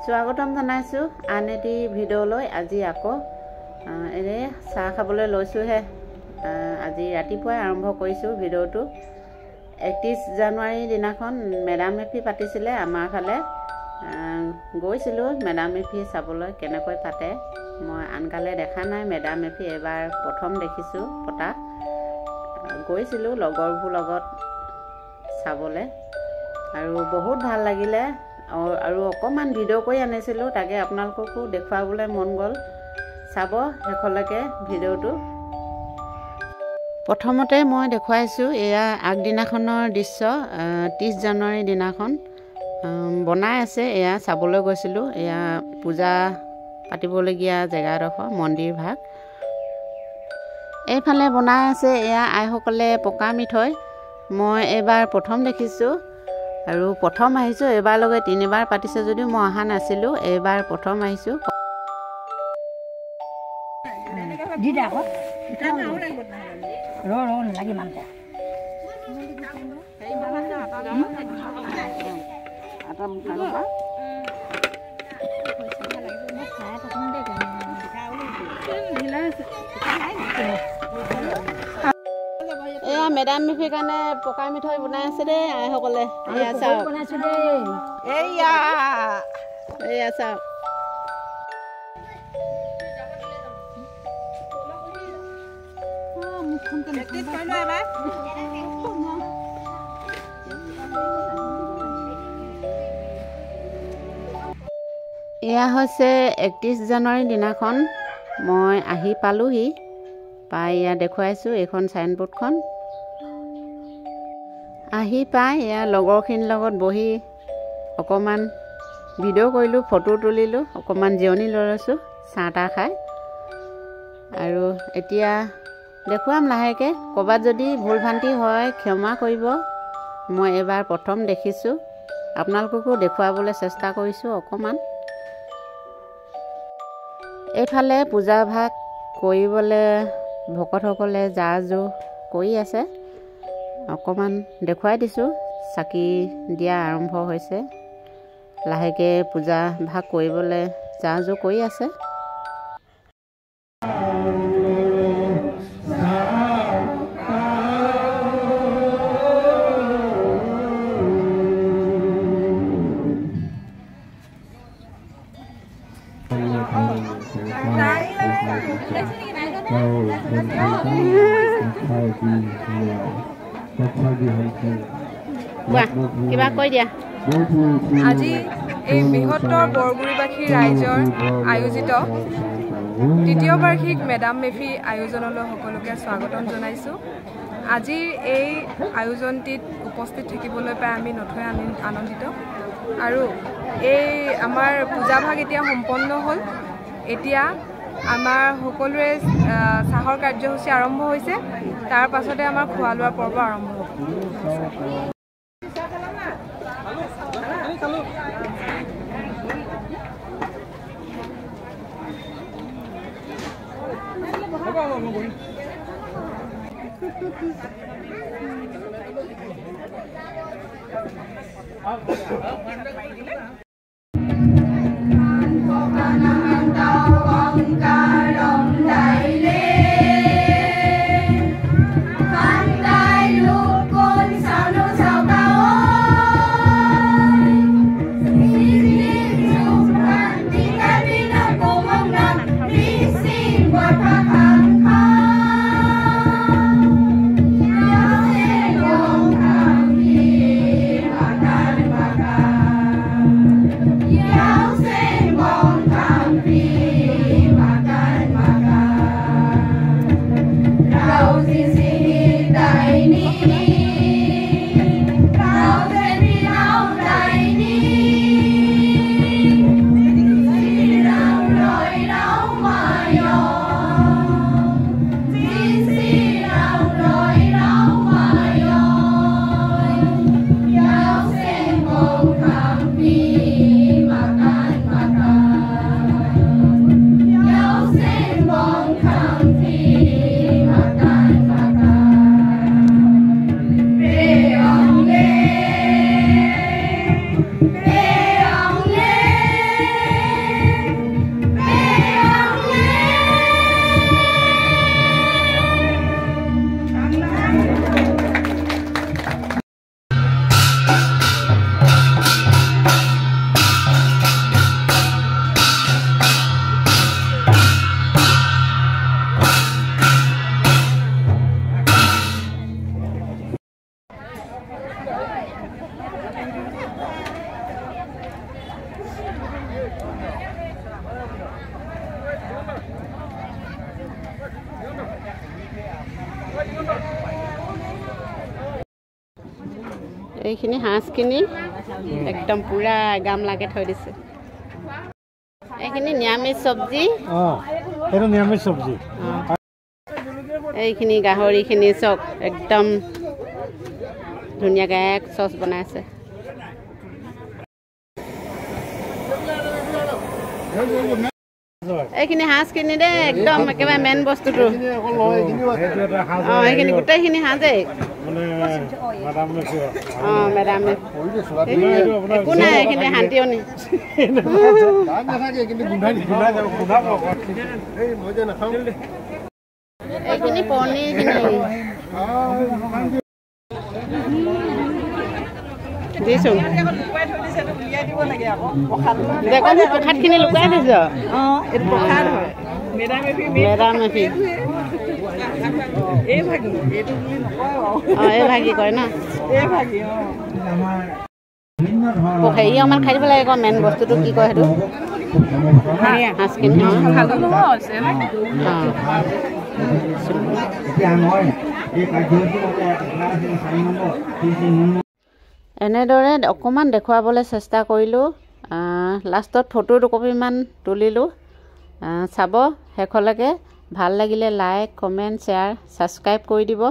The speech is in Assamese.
স্বাগতম জানাইছোঁ আন এটি ভিডিঅ'লৈ। আজি আকৌ এনেই চাহ খাবলৈ লৈছোঁহে। আজি ৰাতিপুৱাই আৰম্ভ কৰিছোঁ ভিডিঅ'টো। 31 জানুৱাৰীৰ দিনাখন মেডাম মেফি পাতিছিলে আমাৰ ফালে। গৈছিলোঁ মেডাম মেফি চাবলৈ কেনেকৈ পাতে। মই আনকালে দেখা নাই মেডাম মেফি, এবাৰ প্ৰথম দেখিছোঁ পতা। গৈছিলোঁ লগৰবোৰ লগত চাবলৈ আৰু বহুত ভাল লাগিলে। আৰু অকণমান ভিডিঅ' কৰি আনিছিলোঁ, তাকে আপোনালোককো দেখুৱাবলৈ মন গ'ল। চাব শেষলৈকে ভিডিঅ'টো। প্ৰথমতে মই দেখুৱাইছোঁ এয়া আগদিনাখনৰ দৃশ্য। 30 জানুৱাৰীৰ দিনাখন বনাই আছে, এয়া চাবলৈ গৈছিলোঁ। এয়া পূজা পাতিবলগীয়া জেগাডোখৰ মন্দিৰ ভাগ। এইফালে বনাই আছে এয়া আইসকলে পকা মিঠৈ। মই এইবাৰ প্ৰথম দেখিছোঁ আৰু প্ৰথম আহিছোঁ। এইবাৰলৈকে 3বাৰ পাতিছে যদিও মই অহা নাছিলোঁ, এইবাৰ প্ৰথম আহিছোঁ। এয়া মেডাম মেফিৰ কাৰণে পকা মিঠৈ বনাই আছে দেই আইসকলে। এয়া চাওক, এয়া চাওক। এয়া হৈছে 31 জানুৱাৰীৰ দিনাখন মই আহি পালোহি। পাই এয়া দেখুৱাইছোঁ এইখন চাইনবোৰ্ডখন। আহি পাই এয়া লগৰখিনিৰ লগত বহি অকণমান ভিডিঅ' কৰিলোঁ, ফটো তুলিলোঁ, অকণমান জিৰণি লৈ লৈছোঁ চাহ তাহ খাই। আৰু এতিয়া দেখুৱাম লাহেকৈ। ক'ৰবাত যদি ভুল ভ্ৰান্তি হয় ক্ষমা কৰিব। মই এইবাৰ প্ৰথম দেখিছোঁ, আপোনালোককো দেখুৱাবলৈ চেষ্টা কৰিছোঁ অকণমান। এইফালে পূজা ভাগ কৰিবলৈ ভকতসকলে যা যোৰ কৰি আছে। অকণমান দেখুৱাই দিছোঁ। চাকি দিয়া আৰম্ভ হৈছে, লাহেকৈ পূজা ভাগ কৰিবলৈ যা যোৰ কৰি আছে। কিবা কৈ দিয়া। আজি এই বৃহত্তৰ বৰগুৰিবাসী ৰাইজৰ আয়োজিত 3য় বাৰ্ষিক মেডাম মেফি আয়োজনলৈ সকলোকে স্বাগতম জনাইছোঁ। আজিৰ এই আয়োজনটিত উপস্থিত থাকিবলৈ পাই আমি নথৈ আনন্দিত। আৰু এই আমাৰ পূজা ভাগ এতিয়া সম্পন্ন হ'ল। এতিয়া আমাৰ সকলোৰে চাহৰ কাৰ্যসূচী আৰম্ভ হৈছে। তাৰ পাছতে আমাৰ খোৱা লোৱাৰ পৰ্ব আৰম্ভ হ'ব। এইখিনি হাঁচখিনি একদম পুৰা গাম লাগে থৈ দিছে এইখিনি নিৰামিষ চব্জি এইটো নিৰামিষ চব্জি এইখিনি গাহৰিখিনি চব একদম ধুনীয়াকৈ এক চচ বনাইছে এইখিনি হাঁচখিনি দে একদম একেবাৰে মেইন বস্তুটো এইখিনি গোটেইখিনি হাঁজেই মেডাম একো নাই এইখিনি শান্তিয়নি এইখিনি পনীৰখিনি দিছোঁ প্ৰসাদখিনি লুকাই থৈছ মেডাম মেফি এই ভাগি কয় ন হেৰি অকণমান খাই দিব লাগে আকৌ মেইন বস্তুটো কি কয় সেইটো হাঁচখিনি এনেদৰে অকণমান দেখুৱাবলৈ চেষ্টা কৰিলোঁ লাষ্টত ফটো দুকপিমান তুলিলোঁ চাব শেষলৈকে ভাল লাগিলে লাইক কমেণ্ট শ্বেয়াৰ ছাবস্ক্ৰাইব কৰি দিব